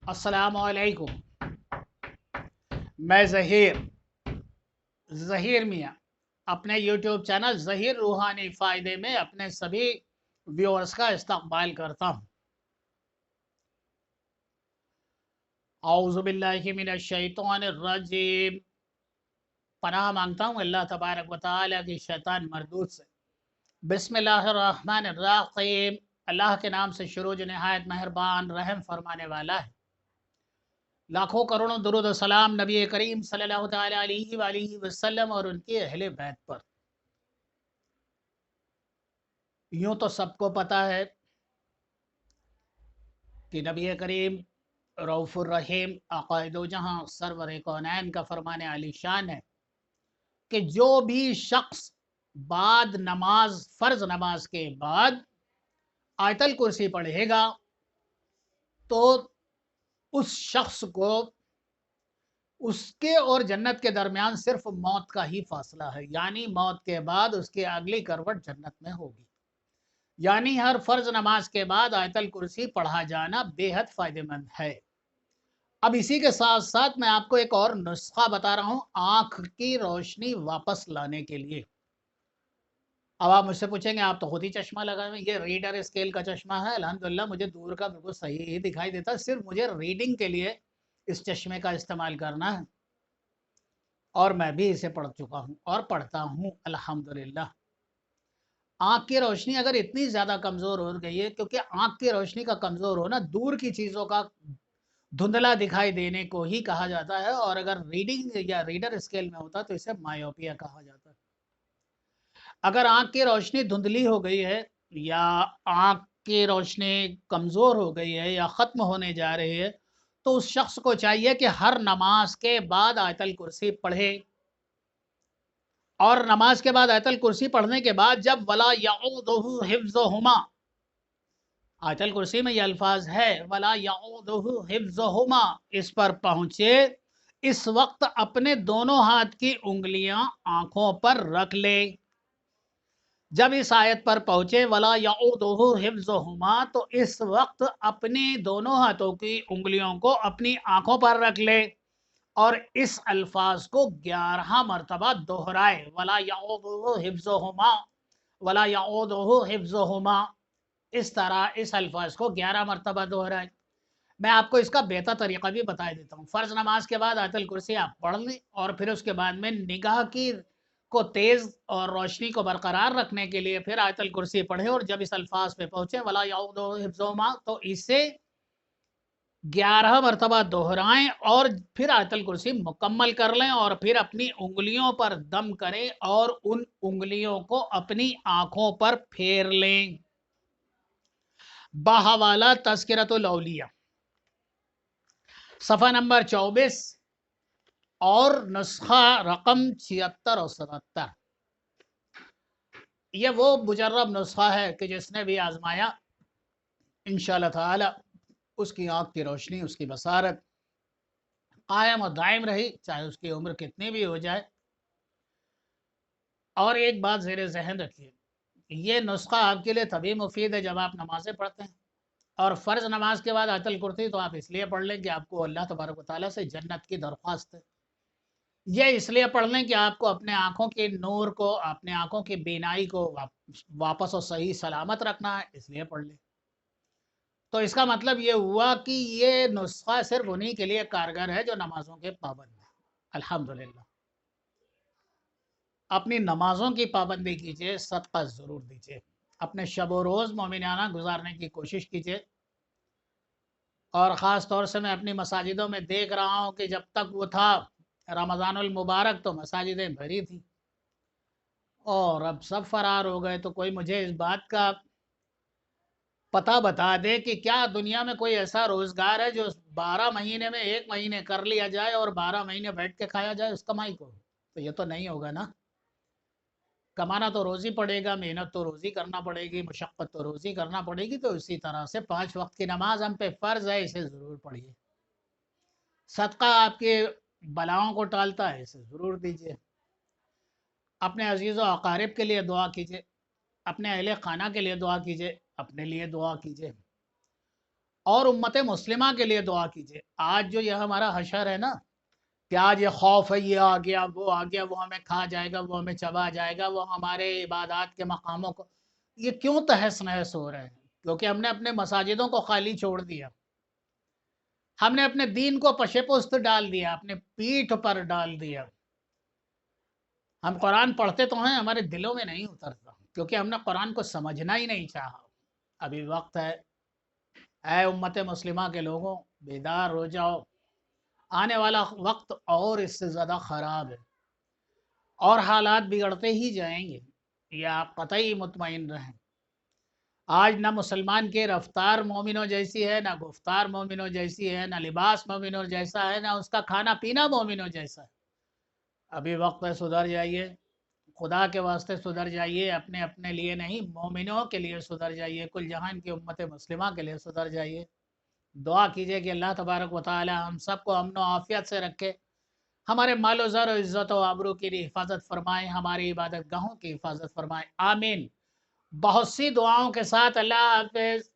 अस्सलाम वालेकुम। मैं ज़हीर मियाँ अपने यूट्यूब चैनल ज़हीर रूहानी फ़ायदे में अपने सभी व्यूअर्स का इस्तकबाल करता हूँ। औज़ु बिल्लाहि मिनश शैतानिर रजीम। पनाह मांगता हूँ अल्लाह तबारक व तआला की शैतान मरदूद से। बिस्मिल्लाहिर रहमानिर रहीम। अल्लाह के नाम से शुरू जो नहायत मेहरबान रहम फरमाने वाला है। लाखों करोड़ों दुरूद और सलाम नबी करीम सल्लल्लाहु तआला अलैहि वसल्लम और उनके अहले बैत पर। यूँ तो सबको पता है कि नबी करीम रऊफ़ुर रहीम आक़ाए दो जहां सरवर कौनैन का फरमान आलीशान है कि जो भी शख्स बाद नमाज फ़र्ज नमाज के बाद आयतल कुर्सी पढ़ेगा तो उस शख्स को उसके और जन्नत के दरमियान सिर्फ मौत का ही फासला है, यानी मौत के बाद उसकी अगली करवट जन्नत में होगी। यानी हर फर्ज नमाज के बाद आयतल कुर्सी पढ़ा जाना बेहद फायदेमंद है। अब इसी के साथ साथ मैं आपको एक और नुस्खा बता रहा हूं आंख की रोशनी वापस लाने के लिए। अब आप मुझसे पूछेंगे आप तो खुद ही चश्मा लगाए हुए, ये रीडर स्केल का चश्मा है, अल्हम्दुलिल्लाह मुझे दूर का बिल्कुल सही ही दिखाई देता है, सिर्फ मुझे रीडिंग के लिए इस चश्मे का इस्तेमाल करना है और मैं भी इसे पढ़ चुका हूँ और पढ़ता हूँ अल्हम्दुलिल्लाह। आँख की रोशनी अगर इतनी ज़्यादा कमज़ोर हो गई है, क्योंकि आँख की रोशनी का कमज़ोर होना दूर की चीज़ों का धुंधला दिखाई देने को ही कहा जाता है, और अगर रीडिंग या रीडर स्केल में होता तो इसे मायोपिया कहा जाता है। अगर आँख की रोशनी धुंधली हो गई है या आँख की रोशनी कमज़ोर हो गई है या ख़त्म होने जा रही है, तो उस शख्स को चाहिए कि हर नमाज के बाद आयतल कुर्सी पढ़े। और नमाज के बाद आयतल कुर्सी पढ़ने के बाद जब वला यऊदुहु हिफ्ज़ुहुमा, आयतल कुर्सी में ये अल्फाज है वला यऊदुहु हिफ्ज़ुहुमा, इस पर पहुंचे, इस वक्त अपने दोनों हाथ की उंगलियां आंखों पर रख ले। जब इस आयत पर पहुंचे वला यऊदुहु हिफ्ज़ुहुमा, तो इस वक्त अपने दोनों हाथों की उंगलियों को अपनी आंखों पर रख ले और इस अल्फाज को 11 मरतबा दोहराए, वला यऊदुहु हिफ्ज़ुहुमा वला यऊदुहु हिफ्ज़ुहुमा। इस तरह इस अल्फाज को 11 मरतबा दोहराए। मैं आपको इसका बेहतर तरीका भी बता देता हूँ। फ़र्ज़ नमाज के बाद आयतल कुर्सी आप पढ़ लें और फिर उसके बाद में निगाह की को तेज़ और रोशनी को बरकरार रखने के लिए फिर आयतल कुर्सी पढ़ें और जब इस अल्फाज पे पहुँचे वला यऊदुहु हिफ्ज़ुहुमा, तो इसे 11 मरतबा दोहराएं और फिर आयतल कुर्सी मुकम्मल कर लें और फिर अपनी उंगलियों पर दम करें और उन उंगलियों को अपनी आंखों पर फेर लें। बाहवाला तज़किरतुल औलिया सफ़ा नंबर 24 और नुस्खा रकम 76 और 77। ये वो मुजर्रब नुस्खा है कि जिसने भी आजमाया इंशाअल्लाह ताला उसकी आँख की रोशनी, उसकी बसारत कायम और दायम रही, चाहे उसकी उम्र कितनी भी हो जाए। और एक बात ज़ेर ज़हन रखिए, ये नुस्खा आपके लिए तभी मुफीद है जब आप नमाज़ें पढ़ते हैं, और फ़र्ज़ नमाज के बाद आयतल कुर्सी तो आप इसलिए पढ़ लें कि आपको अल्लाह तबारक व तआला से जन्नत की दरख्वास्त है। ये इसलिए पढ़ लें कि आपको अपने आँखों के नूर को, अपने आँखों की बीनाई को वापस और सही सलामत रखना है, इसलिए पढ़ लें। तो इसका मतलब ये हुआ कि ये नुस्खा सिर्फ़ उन्हीं के लिए कारगर है जो नमाज़ों के पाबंद हैं। अल्हम्दुलिल्लाह। अपनी नमाज़ों की पाबंदी कीजिए, सदका ज़रूर दीजिए, अपने शब रोज़ मोमिनाना गुजारने की कोशिश कीजिए। और ख़ास तौर से मैं अपनी मसाजिदों में देख रहा हूँ कि जब तक वो था रमज़ानुल मुबारक तो मसाजिदें भरी थी, और अब सब फरार हो गए। तो कोई मुझे इस बात का पता बता दे कि क्या दुनिया में कोई ऐसा रोज़गार है जो 12 महीने में 1 महीने कर लिया जाए और 12 महीने बैठ के खाया जाए उस कमाई को? तो ये तो नहीं होगा ना। कमाना तो रोज़ ही पड़ेगा, मेहनत तो रोज़ ही करना पड़ेगी, मशक्क़त तो रोज़ ही करना पड़ेगी। तो इसी तरह से 5 वक्त की नमाज हम पे फ़र्ज़ है, इसे ज़रूर पढ़िए। सदका आपके बलाओं को टालता है, इसे ज़रूर दीजिए। अपने अजीज़ व अकारिब के लिए दुआ कीजिए, अपने अहले खाना के लिए दुआ कीजिए, अपने लिए दुआ कीजिए। اور امت مسلمہ کے لیے دعا کیجیے۔ آج جو یہ ہمارا حشر ہے نا کہ آج یہ خوف ہے، یہ آ گیا، وہ ہمیں کھا جائے گا، وہ ہمیں چبا جائے گا، وہ ہمارے عبادات کے مقاموں کو، یہ کیوں تہس نہس ہو رہے ہیں؟ کیونکہ ہم نے اپنے مساجدوں کو خالی چھوڑ دیا، ہم نے اپنے دین کو پشے پست ڈال دیا، اپنے پیٹھ پر ڈال دیا۔ ہم قرآن پڑھتے تو ہیں، ہمارے دلوں میں نہیں اترتا، کیونکہ ہم نے قرآن کو سمجھنا ہی نہیں چاہا۔ ابھی وقت ہے، اے امت مسلمہ کے لوگوں، بیدار ہو جاؤ، آنے والا وقت اور اس سے زیادہ خراب ہے، اور حالات بگڑتے ہی جائیں گے، یہ آپ قطعی مطمئن رہیں۔ آج نہ مسلمان کی رفتار مومنوں جیسی ہے، نہ گفتار مومنوں جیسی ہے، نہ لباس مومنوں جیسا ہے، نہ اس کا کھانا پینا مومنوں جیسا ہے۔ ابھی وقت ہے، سدھر جائیے، خدا کے واسطے سدھر جائیے، اپنے لیے نہیں، مومنوں کے لیے سدھر جائیے، کل جہان کی امت مسلمہ کے لیے سدھر جائیے۔ دعا کیجئے کہ اللہ تبارک و تعالی ہم سب کو امن و عافیت سے رکھے، ہمارے مال و زر و عزت و آبرو کی حفاظت فرمائے، ہماری عبادت گاہوں کی حفاظت فرمائے، آمین۔ بہت سی دعاؤں کے ساتھ اللہ حافظ۔